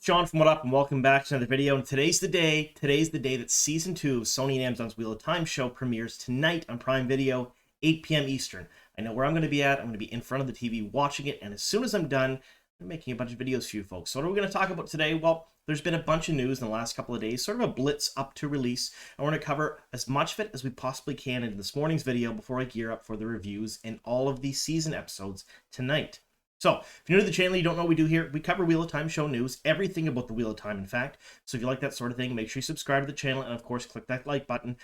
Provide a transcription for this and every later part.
John from What Up, and welcome back to another video. And today's the day that season 2 of Sony and Amazon's Wheel of Time show premieres tonight on Prime Video, 8 p.m. Eastern. I know where I'm going to be at. I'm going to be in front of the TV watching it, and as soon as I'm done, I'm making a bunch of videos for you folks. So what are we going to talk about today? Well, there's been a bunch of news in the last couple of days, sort of a blitz up to release. I want to cover as much of it as we possibly can in this morning's video before I gear up for the reviews and all of these season episodes tonight. So, if you're new to the channel, you don't know what we do here, we cover Wheel of Time show news, everything about the Wheel of Time, in fact. So if you like that sort of thing, make sure you subscribe to the channel, and of course, click that like button,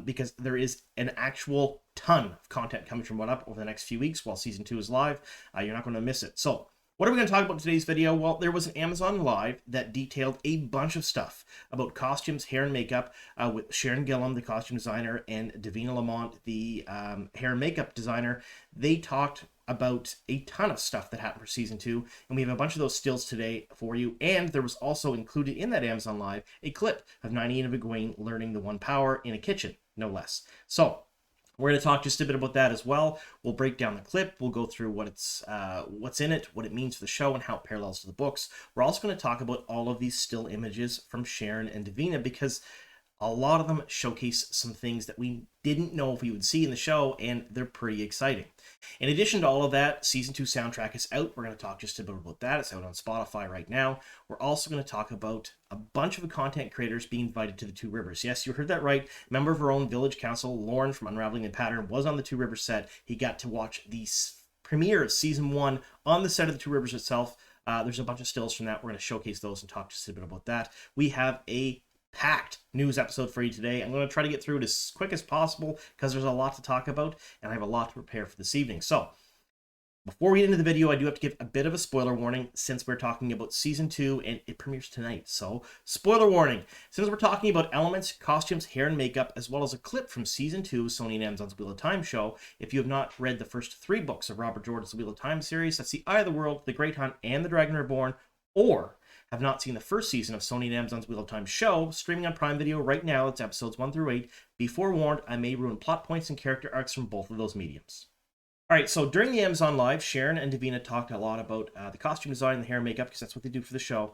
because there is an actual ton of content coming from What Up over the next few weeks while Season 2 is live. You're not going to miss it. So, what are we going to talk about in today's video? Well, there was an Amazon Live that detailed a bunch of stuff about costumes, hair, and makeup with Sharon Gilham, the costume designer, and Davina Lamont, the hair and makeup designer. They talked about a ton of stuff that happened for Season 2, and we have a bunch of those stills today for you. And there was also included in that Amazon Live a clip of Nynaeve and Egwene learning the One Power in a kitchen, no less. So, we're going to talk just a bit about that as well. We'll break down the clip. We'll go through what's in it, what it means for the show, and how it parallels to the books. We're also going to talk about all of these still images from Sharon and Davina, because a lot of them showcase some things that we didn't know if we would see in the show, and they're pretty exciting. In addition to all of that, Season 2 soundtrack is out. We're going to talk just a bit about that. It's out on Spotify right now. We're also going to talk about a bunch of content creators being invited to the Two Rivers. Yes, you heard that right. Member of our own village council, Lauren from Unraveling the Pattern, was on the Two Rivers set. He got to watch the premiere of Season 1 on the set of the Two Rivers itself. There's a bunch of stills from that. We're going to showcase those and talk just a bit about that. We have a packed news episode for you today. I'm going to try to get through it as quick as possible because there's a lot to talk about, and I have a lot to prepare for this evening. So, before we get into the video, I do have to give a bit of a spoiler warning since we're talking about Season 2 and it premieres tonight. So, spoiler warning. Since we're talking about elements, costumes, hair, and makeup, as well as a clip from Season 2 of Sony and Amazon's Wheel of Time show, if you have not read the first 3 books of Robert Jordan's Wheel of Time series, that's The Eye of the World, The Great Hunt, and The Dragon Reborn, or have not seen the first season of Sony and Amazon's Wheel of Time show, streaming on Prime Video right now, it's episodes 1 through 8, be forewarned, I may ruin plot points and character arcs from both of those mediums. Alright, so during the Amazon Live, Sharon and Davina talked a lot about the costume design and the hair and makeup, because that's what they do for the show,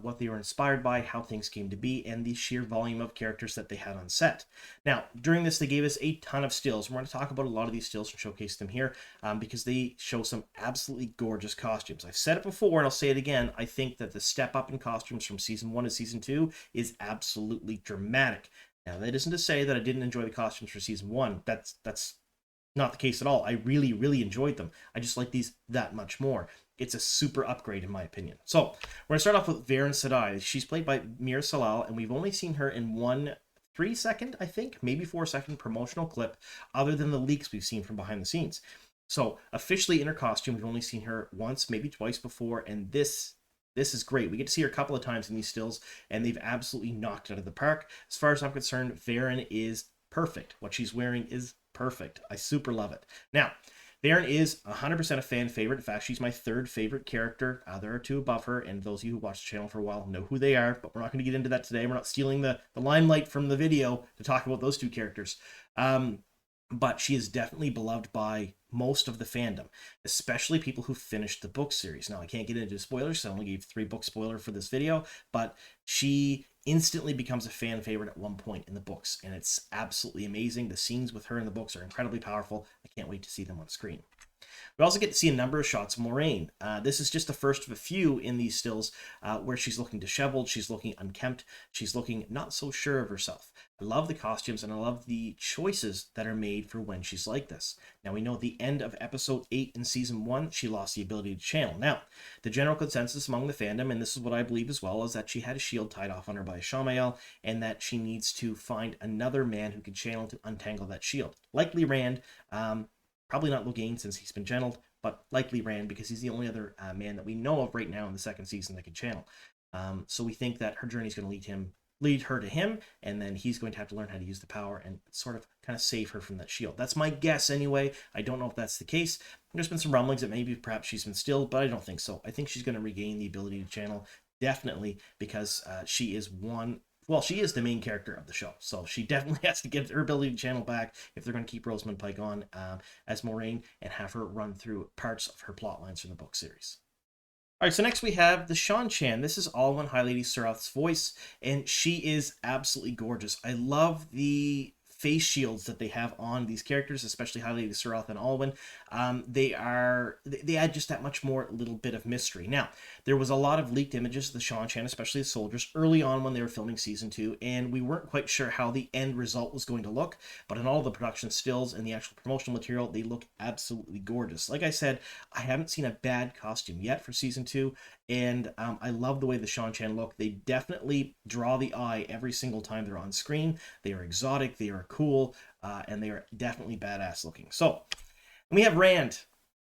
what they were inspired by, how things came to be, and the sheer volume of characters that they had on set. Now, during this, they gave us a ton of stills. We're going to talk about a lot of these stills and showcase them here, because they show some absolutely gorgeous costumes. I've said it before, and I'll say it again, I think that the step up in costumes from Season 1 to Season 2 is absolutely dramatic. Now, that isn't to say that I didn't enjoy the costumes for Season 1. That's not the case at all. I really, really enjoyed them. I just like these that much more. It's a super upgrade in my opinion. So, we're going to start off with Varen Sedai. She's played by Mir Salal, and we've only seen her in one 3-second, I think, maybe 4-second promotional clip, other than the leaks we've seen from behind the scenes. So, officially in her costume, we've only seen her once, maybe twice before, and this is great. We get to see her a couple of times in these stills, and they've absolutely knocked it out of the park. As far as I'm concerned, Varen is perfect. What she's wearing is perfect. I super love it. Now, Varen is 100% a fan favorite. In fact, she's my 3rd favorite character. There are 2 above her, and those of you who watch the channel for a while know who they are, but we're not going to get into that today. We're not stealing the limelight from the video to talk about those 2 characters. But she is definitely beloved by most of the fandom, especially people who finished the book series. Now, I can't get into spoilers, so I only gave 3 book spoiler for this video, but she instantly becomes a fan favorite at one point in the books, and it's absolutely amazing. The scenes with her in the books are incredibly powerful. I can't wait to see them on screen. We also get to see a number of shots of Moraine. This is just the first of a few in these stills where she's looking disheveled, she's looking unkempt, she's looking not so sure of herself. I love the costumes, and I love the choices that are made for when she's like this. Now, we know at the end of episode 8 in Season 1, she lost the ability to channel. Now, the general consensus among the fandom, and this is what I believe as well, is that she had a shield tied off on her by a Shamael, and that she needs to find another man who can channel to untangle that shield. Likely Rand, probably not Logain since he's been channeled, but likely Rand because he's the only other man that we know of right now in the 2nd season that can channel. So we think that her journey is going to lead her to him, and then he's going to have to learn how to use the power and sort of kind of save her from that shield. That's my guess anyway. I don't know if that's the case. There's been some rumblings that maybe perhaps she's been stilled, but I don't think so. I think she's going to regain the ability to channel, definitely, because she is she is the main character of the show, so she definitely has to get her ability to channel back if they're going to keep Rosamund Pike on as Moraine and have her run through parts of her plot lines from the book series. All right, so next we have the Shan Chan. This is Alwyn High Lady Sarath's voice, and she is absolutely gorgeous. I love the face shields that they have on these characters, especially High Lady Sarath and Alwyn. They add just that much more little bit of mystery. Now, there was a lot of leaked images of the Shan Chan, especially the soldiers, early on when they were filming season 2, and we weren't quite sure how the end result was going to look. But in all the production stills and the actual promotional material, they look absolutely gorgeous. Like I said, I haven't seen a bad costume yet for season 2, and I love the way the Shan Chan look. They definitely draw the eye every single time they're on screen. They are exotic, they are cool, and they are definitely badass looking. So, we have Rand.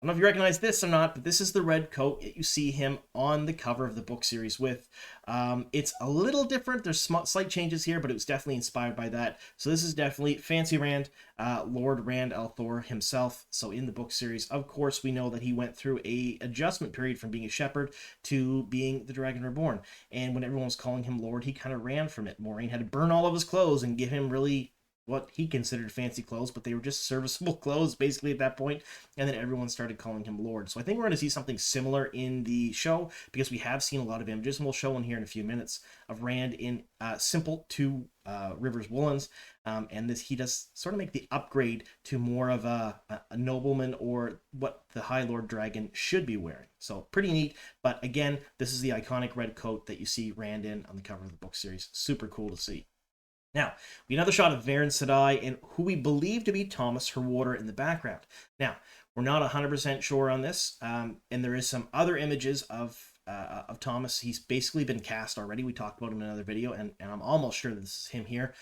I don't know if you recognize this or not, but this is the red coat that you see him on the cover of the book series with. It's a little different. There's slight changes here, but it was definitely inspired by that. So this is definitely Fancy Rand, Lord Rand al'Thor himself. So in the book series, of course, we know that he went through a adjustment period from being a shepherd to being the Dragon Reborn. And when everyone was calling him Lord, he kind of ran from it. Moraine had to burn all of his clothes and give him really what he considered fancy clothes, but they were just serviceable clothes basically at that point, and then everyone started calling him Lord. So I think we're going to see something similar in the show, because we have seen a lot of images, and we'll show one here in a few minutes, of Rand in simple Two Rivers woolens, and he does sort of make the upgrade to more of a nobleman, or what the High Lord Dragon should be wearing. So pretty neat, but again, this is the iconic red coat that you see Rand in on the cover of the book series. Super cool to see. Now, we have another shot of Varen Sedai and who we believe to be Thomas, her warder, in the background. Now, we're not 100% sure on this, and there is some other images of Thomas. He's basically been cast already. We talked about him in another video, and I'm almost sure that this is him here.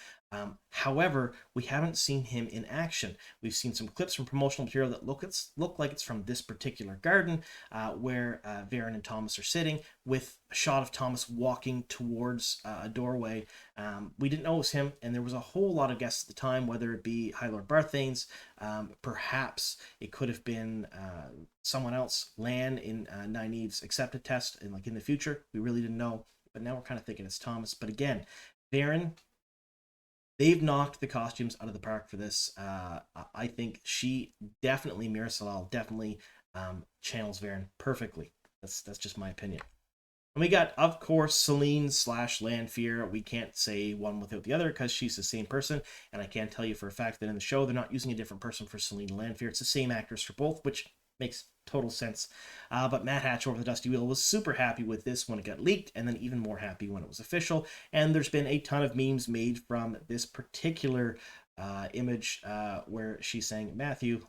However, we haven't seen him in action. We've seen some clips from promotional material that look like it's from this particular garden, where Varen and Thomas are sitting, with a shot of Thomas walking towards a doorway. We didn't know it was him, and there was a whole lot of guesses at the time, whether it be High Lord Barthanes, perhaps it could have been someone else, Lan in Nynaeve's accepted test, and like in the future. We really didn't know, but now we're kind of thinking it's Thomas. But again, Varen, they've knocked the costumes out of the park for this. I think she definitely, Mira Salal definitely channels Varen perfectly. That's just my opinion. And we got, of course, Celine / Lanfear. We can't say one without the other because she's the same person. And I can tell you for a fact that in the show, they're not using a different person for Celine and Lanfear. It's the same actress for both, which makes total sense. But Matt Hatch over the Dusty Wheel was super happy with this when it got leaked, and then even more happy when it was official. And there's been a ton of memes made from this particular image where she's saying Matthew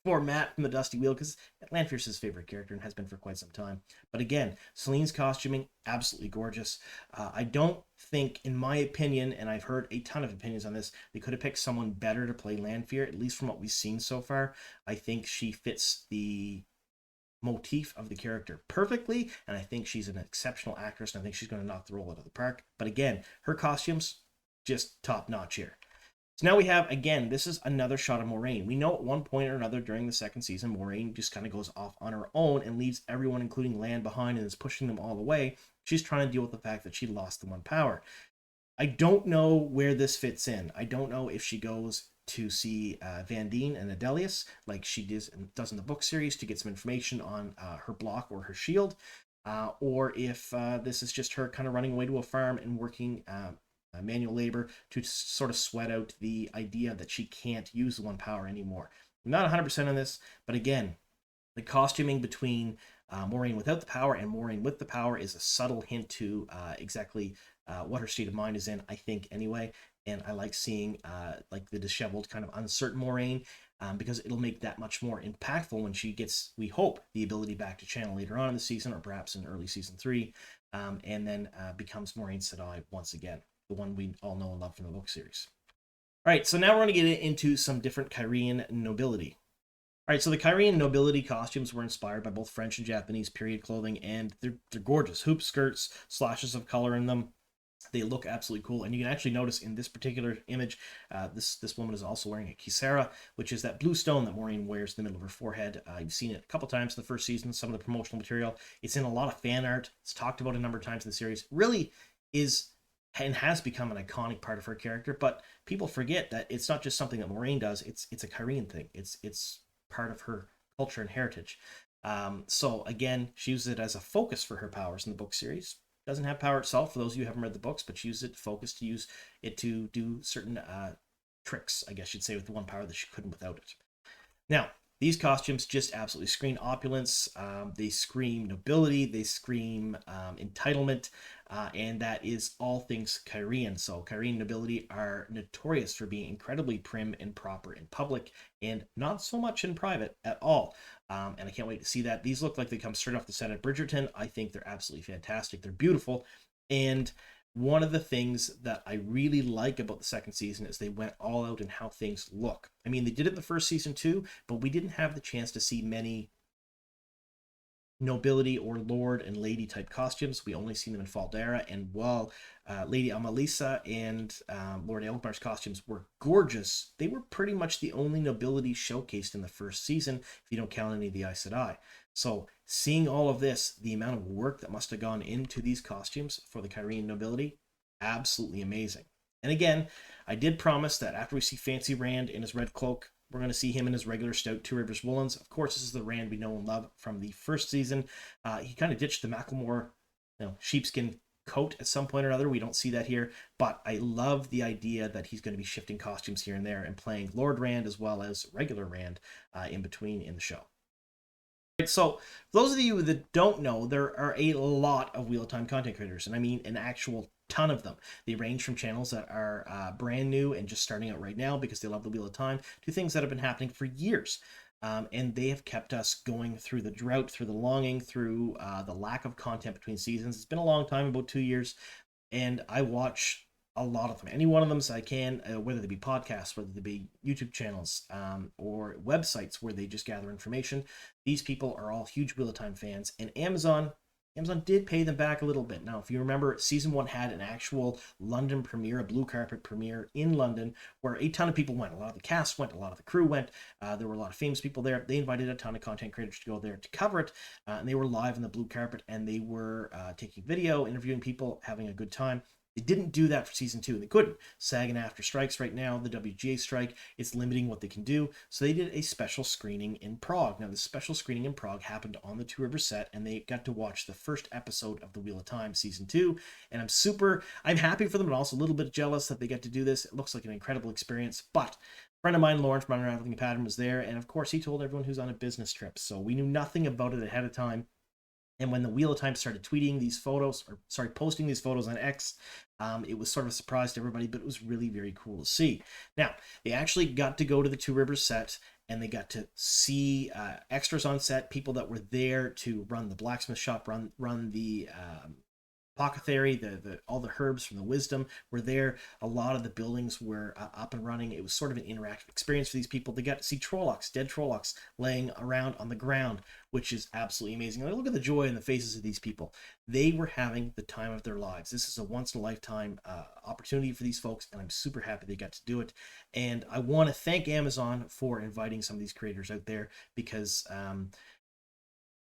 for Matt from the Dusty Wheel, because Lanfear's his favorite character and has been for quite some time. But again, Celine's costuming, absolutely gorgeous. I don't think, in my opinion, and I've heard a ton of opinions on this, they could have picked someone better to play Lanfear, at least from what we've seen so far. I think she fits the motif of the character perfectly, and I think she's an exceptional actress, and I think she's going to knock the role out of the park. But again, her costumes, just top notch here. So now we have, again, this is another shot of Moraine. We know at one point or another during the second season, Moraine just kind of goes off on her own and leaves everyone, including Lan, behind, and is pushing them all away. She's trying to deal with the fact that she lost the one power. I don't know where this fits in. I don't know if she goes to see Vandene and Adelius, like she does in the book series, to get some information on her block or her shield, or if this is just her kind of running away to a farm and working manual labor to sort of sweat out the idea that she can't use the one power anymore. I'm not 100% on this, but again, the costuming between Moraine without the power and Moraine with the power is a subtle hint to exactly what her state of mind is in, I think, anyway. And I like seeing like the disheveled, kind of uncertain Moraine, because it'll make that much more impactful when she gets, we hope, the ability back to channel later on in the season, or perhaps in early season 3, and then becomes Moraine Sedai once again, the one we all know and love from the book series. All right, so now we're going to get into some different Kyrian nobility. All right, so the Kyrian nobility costumes were inspired by both French and Japanese period clothing, and they're gorgeous. Hoop skirts, slashes of color in them. They look absolutely cool, and you can actually notice in this particular image, this woman is also wearing a kisara, which is that blue stone that Maureen wears in the middle of her forehead. You've seen it a couple times in the first season, some of the promotional material. It's in a lot of fan art. It's talked about a number of times in the series. Really is and has become an iconic part of her character, but people forget that it's not just something that Moraine does. It's a Kyrian thing. It's part of her culture and heritage. So again, she uses it as a focus for her powers in the book series. Doesn't have power itself for those of you who haven't read the books, but she uses it to focus, to use it to do certain tricks, I guess you'd say, with the one power that she couldn't without it. Now, these costumes just absolutely scream opulence. They scream nobility. They scream entitlement. And that is all things Kyrian. So Kyrian nobility are notorious for being incredibly prim and proper in public and not so much in private at all. And I can't wait to see that. These look like they come straight off the set at Bridgerton. I think they're absolutely fantastic. They're beautiful. And one of the things that I really like about the second season is they went all out in how things look. I mean, they did it in the first season too, but we didn't have the chance to see many nobility or lord and lady type costumes. We only seen them in Faldera, and while Lady Amalisa and Lord Elgmar's costumes were gorgeous, they were pretty much the only nobility showcased in the first season, if you don't count any of the Aes Sedai. So seeing all of this, the amount of work that must have gone into these costumes for the Kyrian nobility, absolutely amazing. And again, I did promise that after we see Fancy Rand in his red cloak, we're going to see him in his regular stout Two Rivers woolens. Of course, this is the Rand we know and love from the first season. He kind of ditched the Macklemore, sheepskin coat at some point or another. We don't see that here, but I love the idea that he's going to be shifting costumes here and there and playing Lord Rand as well as regular Rand in between in the show. Right, so for those of you that don't know, there are a lot of Wheel of Time content creators, and I mean an actual ton of them. They range from channels that are brand new and just starting out right now because they love the Wheel of Time to things that have been happening for years. And they have kept us going through the drought, through the longing, through the lack of content between seasons. It's been a long time, about 2 years, and I watch a lot of them. Any one of them as I can, whether they be podcasts, whether they be YouTube channels, or websites where they just gather information. These people are all huge Wheel of Time fans, and Amazon did pay them back a little bit. Now, if you remember, season 1 had an actual London premiere, a blue carpet premiere in London, where a ton of people went. A lot of the cast went, a lot of the crew went. There were a lot of famous people there. They invited a ton of content creators to go there to cover it, and they were live on the blue carpet, and they were taking video, interviewing people, having a good time. They didn't do that for season 2, and they couldn't. SAG and AFTRA strikes right now, the WGA strike, it's limiting what they can do. So they did a special screening in Prague. Now, the special screening in Prague happened on the Two Rivers set, and they got to watch the first episode of The Wheel of Time season 2. And I'm happy for them, but also a little bit jealous that they get to do this. It looks like an incredible experience. But a friend of mine, Lawrence from Unraveling Pattern, was there, and of course, he told everyone who's on a business trip. So we knew nothing about it ahead of time. And when the Wheel of Time started posting these photos on X, it was sort of a surprise to everybody, but it was really very cool to see. Now, they actually got to go to the Two Rivers set, and they got to see extras on set, people that were there to run the blacksmith shop, run the apothecary, all the herbs from the wisdom were there. A lot of the buildings were up and running. It was sort of an interactive experience for these people. They got to see Trollocs, dead Trollocs, laying around on the ground, which is absolutely amazing. And look at the joy in the faces of these people. They were having the time of their lives. This is a once-in-a-lifetime opportunity for these folks, and I'm super happy they got to do it. And I want to thank Amazon for inviting some of these creators out there, because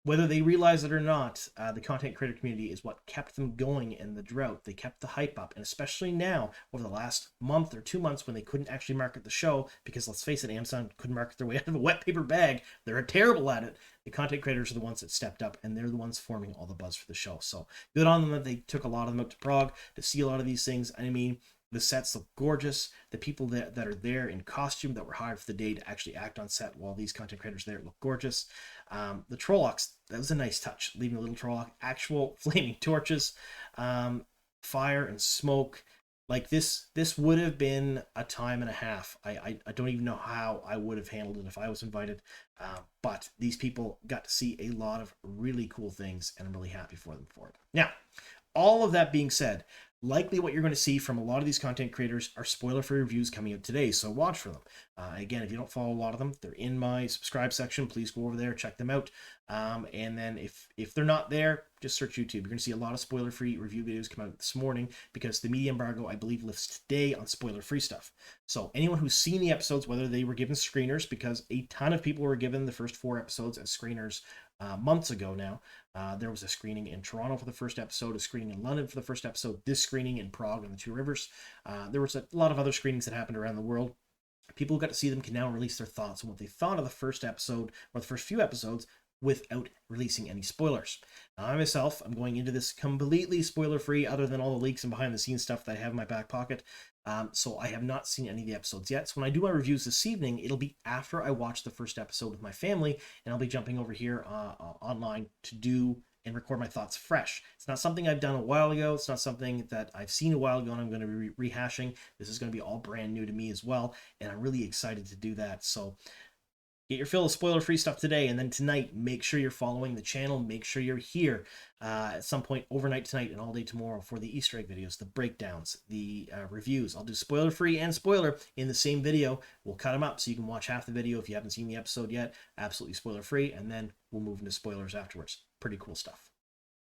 whether they realize it or not, the content creator community is what kept them going in the drought. They kept the hype up, and especially now, over the last month or 2 months, when they couldn't actually market the show, because let's face it, Amazon couldn't market their way out of a wet paper bag. They're terrible at it. The content creators are the ones that stepped up, and they're the ones forming all the buzz for the show. So good on them that they took a lot of them out to Prague to see a lot of these things. I mean, the sets look gorgeous. The people that are there in costume that were hired for the day to actually act on set while these content creators there look gorgeous. The Trollocs, that was a nice touch. Leaving a little Trolloc, actual flaming torches, fire and smoke. Like this would have been a time and a half. I don't even know how I would have handled it if I was invited. But these people got to see a lot of really cool things, and I'm really happy for them for it. Now, all of that being said, likely what you're going to see from a lot of these content creators are spoiler-free reviews coming out today, so watch for them. Again, if you don't follow a lot of them, they're in my subscribe section. Please go over there, check them out. And then if they're not there, just search YouTube. You're going to see a lot of spoiler-free review videos come out this morning, because the media embargo, I believe, lifts today on spoiler-free stuff. So anyone who's seen the episodes, whether they were given screeners, because a ton of people were given the first 4 episodes as screeners months ago now. There was a screening in Toronto for the first episode, a screening in London for the first episode, this screening in Prague on the Two Rivers. There was a lot of other screenings that happened around the world. People who got to see them can now release their thoughts on what they thought of the first episode, or the first few episodes, without releasing any spoilers. Now, I myself, I'm going into this completely spoiler-free, other than all the leaks and behind-the-scenes stuff that I have in my back pocket. So I have not seen any of the episodes yet. So when I do my reviews this evening, it'll be after I watch the first episode with my family, and I'll be jumping over here online to do and record my thoughts fresh. It's not something I've done a while ago. It's not something that I've seen a while ago and I'm going to be rehashing. This is going to be all brand new to me as well, and I'm really excited to do that. So get your fill of spoiler-free stuff today, and then tonight, make sure you're following the channel. Make sure you're here at some point overnight tonight and all day tomorrow for the Easter egg videos, the breakdowns, the reviews. I'll do spoiler-free and spoiler in the same video. We'll cut them up so you can watch half the video if you haven't seen the episode yet. Absolutely spoiler-free, and then we'll move into spoilers afterwards. Pretty cool stuff.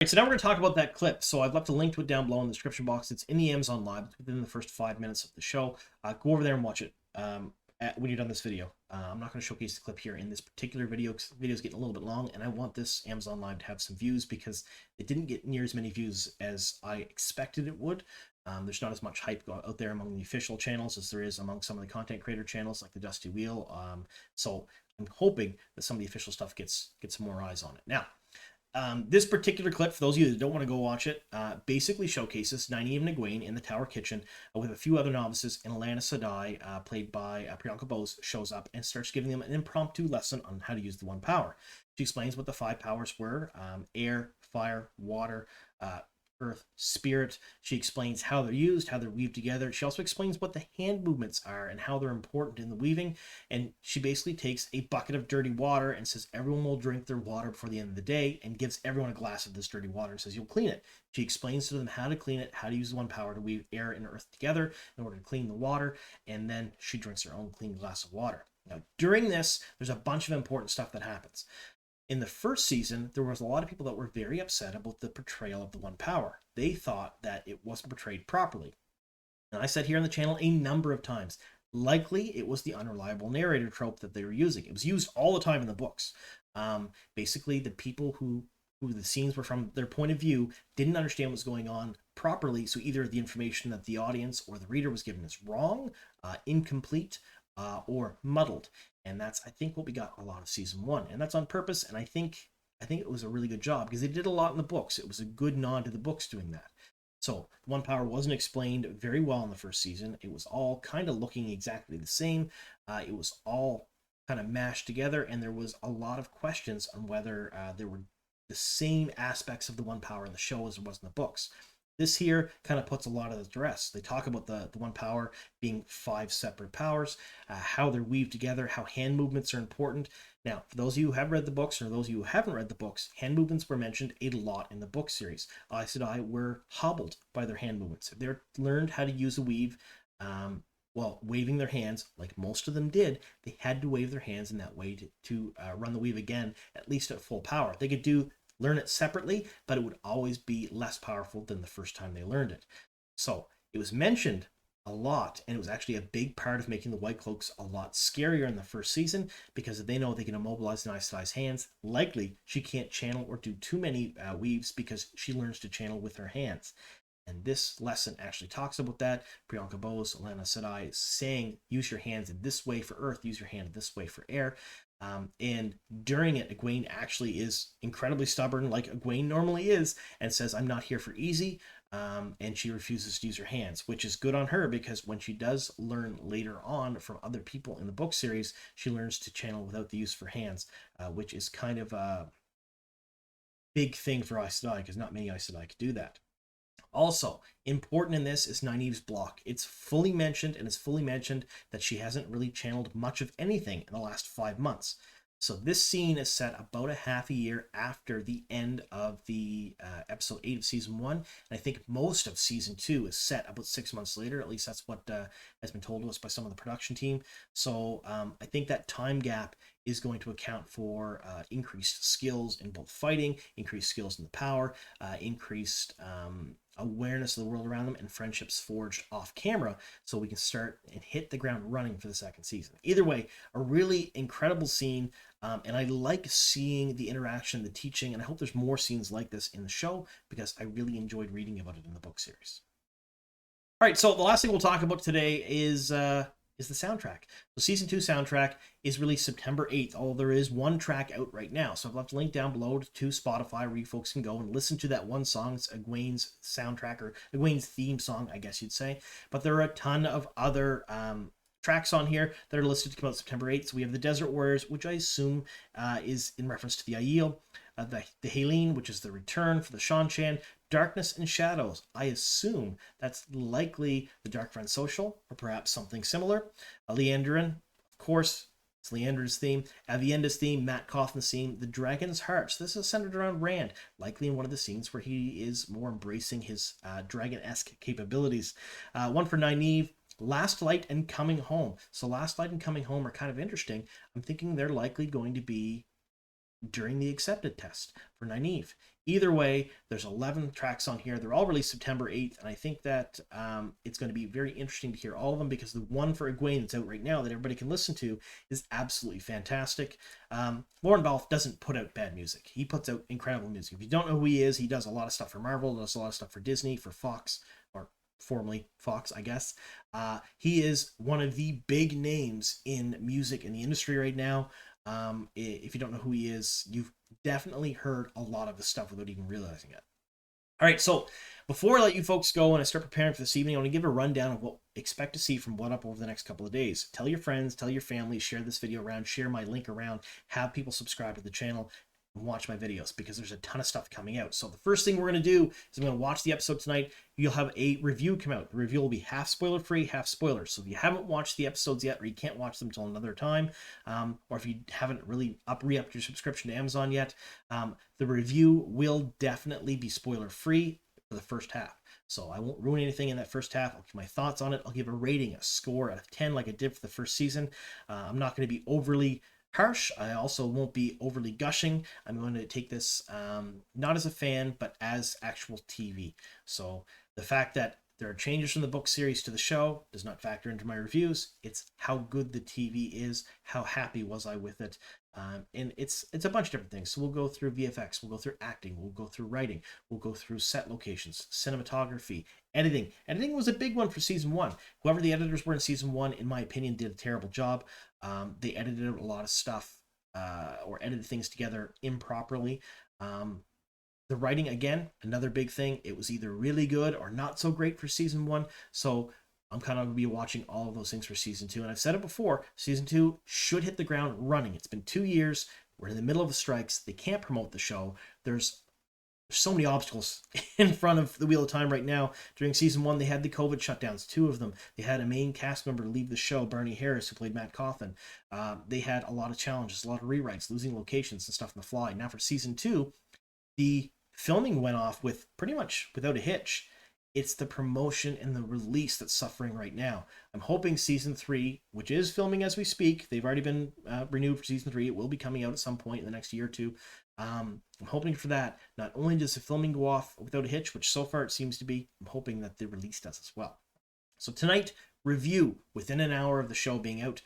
All right, so now we're going to talk about that clip. So I've left a link to it down below in the description box. It's in the Amazon Live. It's within the first 5 minutes of the show. Go over there and watch it when you're done this video. I'm not going to showcase the clip here in this particular video because the video is getting a little bit long, and I want this Amazon Live to have some views because it didn't get near as many views as I expected it would. There's not as much hype out there among the official channels as there is among some of the content creator channels like the Dusty Wheel. So I'm hoping that some of the official stuff gets some more eyes on it. Now, this particular clip, for those of you that don't want to go watch it, basically showcases Nynaeve and Egwene in the Tower Kitchen with a few other novices, and Elitsas Graphic, played by Priyanka Bose, shows up and starts giving them an impromptu lesson on how to use the one power. She explains what the 5 powers were: air, fire, water, earth, spirit. She explains how they're used, how they're weaved together. She also explains what the hand movements are and how they're important in the weaving. And she basically takes a bucket of dirty water and says everyone will drink their water before the end of the day, and gives everyone a glass of this dirty water and says you'll clean it. She explains to them how to clean it, how to use the one power to weave air and earth together in order to clean the water, and then she drinks her own clean glass of water. Now, during this, there's a bunch of important stuff that happens. In the first season, there was a lot of people that were very upset about the portrayal of the one power. They thought that it wasn't portrayed properly. And I said here on the channel a number of times, likely it was the unreliable narrator trope that they were using. It was used all the time in the books. Basically, the people who the scenes were from their point of view didn't understand what was going on properly, so either the information that the audience or the reader was given is wrong, incomplete, or muddled. And that's, I think, what we got a lot of season 1, and that's on purpose. And I think it was a really good job because they did a lot in the books. It was a good nod to the books doing that. So one power wasn't explained very well in the first season. It was all kind of looking exactly the same. It was all kind of mashed together, and there was a lot of questions on whether there were the same aspects of the one power in the show as there was in the books. This here kind of puts a lot of this to rest. They talk about the one power being 5 separate powers, how they're weaved together, how hand movements are important. Now, for those of you who have read the books, or those of you who haven't read the books, hand movements were mentioned a lot in the book series. Aes Sedai were hobbled by their hand movements. If they learned how to use a weave, waving their hands, like most of them did, they had to wave their hands in that way to run the weave again, at least at full power. They could learn it separately, but it would always be less powerful than the first time they learned it. So it was mentioned a lot, and it was actually a big part of making the White Cloaks a lot scarier in the first season, because they know they can immobilize Aes Sedai's hands. Likely, she can't channel or do too many weaves because she learns to channel with her hands. And this lesson actually talks about that. Priyanka Bose, Elitsas Sedai, is saying, use your hands in this way for earth, use your hand this way for air. And during it, Egwene actually is incredibly stubborn, like Egwene normally is, and says, I'm not here for easy. And she refuses to use her hands, which is good on her, because when she does learn later on from other people in the book series, she learns to channel without the use of her hands, which is kind of a big thing for Aes Sedai, because not many Aes Sedai could do that. Also, important in this is Nynaeve's block. It's fully mentioned, and it's fully mentioned that she hasn't really channeled much of anything in the last 5 months. So this scene is set about a half a year after the end of the episode 8 of season 1. And I think most of season 2 is set about 6 months later. At least that's what has been told to us by some of the production team. So I think that time gap is going to account for increased skills in both fighting, increased skills in the power, increased awareness of the world around them, and friendships forged off camera, so we can start and hit the ground running for the second season. Either way, a really incredible scene, and I like seeing the interaction, the teaching, and I hope there's more scenes like this in the show, because I really enjoyed reading about it in the book series. All right, so the last thing we'll talk about today is is the soundtrack. The season 2 soundtrack is released September 8th, although there is one track out right now. So I've left a link down below to Spotify where you folks can go and listen to that one song. It's Egwene's soundtrack, or Egwene's theme song, I guess you'd say. But there are a ton of other tracks on here that are listed to come out September 8th. So we have the Desert Warriors, which I assume is in reference to the Aiel. The Helene, which is the return for the Shan-Chan. Darkness and Shadows. I assume that's likely the Dark Friend Social, or perhaps something similar. Leandrin, of course, it's Leandrin's theme. Avienda's theme, Matt Cawthon's theme. The Dragon's Hearts. This is centered around Rand, likely in one of the scenes where he is more embracing his dragon-esque capabilities. One for Nynaeve, Last Light and Coming Home. So Last Light and Coming Home are kind of interesting. I'm thinking they're likely going to be during the accepted test for Nynaeve. Either way, there's 11 tracks on here. They're all released September 8th, and I think that it's going to be very interesting to hear all of them, because the one for Egwene that's out right now that everybody can listen to is absolutely fantastic. Lauren Balfe doesn't put out bad music. He puts out incredible music. If you don't know who he is, he does a lot of stuff for Marvel, does a lot of stuff for Disney, for Fox, or formerly Fox, I guess. He is one of the big names in music in the industry right now. If you don't know who he is, you've definitely heard a lot of the stuff without even realizing it. All right, so before I let you folks go and I start preparing for this evening, I want to give a rundown of what expect to see from What Up over the next couple of days. Tell your friends, tell your family, share this video around, share my link around, have people subscribe to the channel, and watch my videos, because there's a ton of stuff coming out. So the first thing we're going to do is I'm going to watch the episode tonight. You'll have a review come out. The review will be half spoiler free, half spoilers. So if you haven't watched the episodes yet, or you can't watch them until another time, or if you haven't really re-upped your subscription to Amazon yet, the review will definitely be spoiler free for the first half. So I won't ruin anything in that first half. I'll give my thoughts on it. I'll give a rating, a score out of 10 like I did for the first season. I'm not going to be overly harsh. I also won't be overly gushing. I'm going to take this not as a fan, but as actual TV. So the fact that there are changes from the book series to the show does not factor into my reviews. It's how good the TV is, how happy was I with it, and it's a bunch of different things. So we'll go through VFX, we'll go through acting, we'll go through writing, we'll go through set locations, cinematography, editing. Editing was a big one for season 1. Whoever the editors were in season 1, in my opinion, did a terrible job. They edited out a lot of stuff, or edited things together improperly. The writing, again, another big thing. It was either really good or not so great for season 1. So I'm kind of going to be watching all of those things for season 2. And I've said it before, season 2 should hit the ground running. It's been 2 years. We're in the middle of the strikes. They can't promote the show. There's so many obstacles in front of the Wheel of Time right now. During season 1, they had the COVID shutdowns, 2 of them. They had a main cast member leave the show, Barney Harris, who played Matt Cawthon. They had a lot of challenges, a lot of rewrites, losing locations and stuff on the fly. Now for season 2, the filming went off with pretty much without a hitch. It's the promotion and the release that's suffering right now. I'm hoping season 3, which is filming as we speak, they've already been renewed for season 3. It will be coming out at some point in the next year or two. I'm hoping for that. Not only does the filming go off without a hitch, which so far it seems to be, I'm hoping that the release does as well. So tonight, review within an hour of the show being out.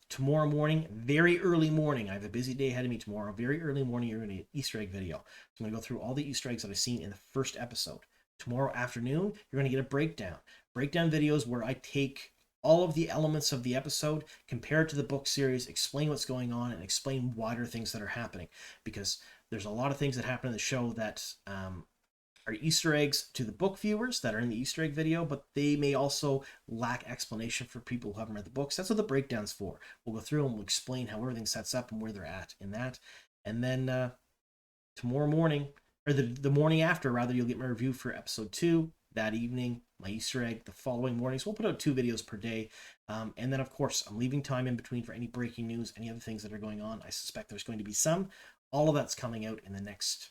Tomorrow morning, very early morning, I have a busy day ahead of me tomorrow. Very early morning, you're going to get an Easter egg video. So I'm going to go through all the Easter eggs that I've seen in the first episode. Tomorrow afternoon, you're going to get a breakdown. Breakdown videos where I take all of the elements of the episode, compare it to the book series, explain what's going on, and explain wider things that are happening. Because there's a lot of things that happen in the show that are Easter eggs to the book viewers that are in the Easter egg video, but they may also lack explanation for people who haven't read the books. That's what the breakdown's for. We'll go through and we'll explain how everything sets up and where they're at in that. And then tomorrow morning, or the morning after, rather, you'll get my review for episode 2. That evening, my Easter egg the following morning. So we'll put out 2 videos per day. And then, of course, I'm leaving time in between for any breaking news, any other things that are going on. I suspect there's going to be some. All of that's coming out in the next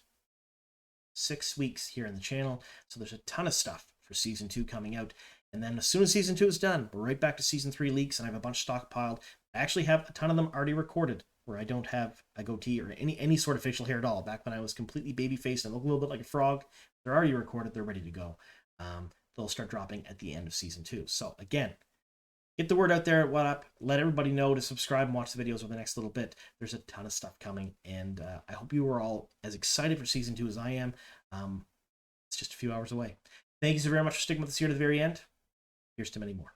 6 weeks here on the channel. So there's a ton of stuff for season 2 coming out. And then as soon as season 2 is done, we're right back to season 3 leaks, and I have a bunch stockpiled. I actually have a ton of them already recorded where I don't have a goatee or any sort of facial hair at all. Back when I was completely baby-faced and looked a little bit like a frog, they're already recorded. They're ready to go. They'll start dropping at the end of season 2. So again, get the word out there. What up? Let everybody know to subscribe and watch the videos over the next little bit. There's a ton of stuff coming, and I hope you are all as excited for season 2 as I am. It's just a few hours away. Thank you so very much for sticking with us here to the very end. Here's to many more.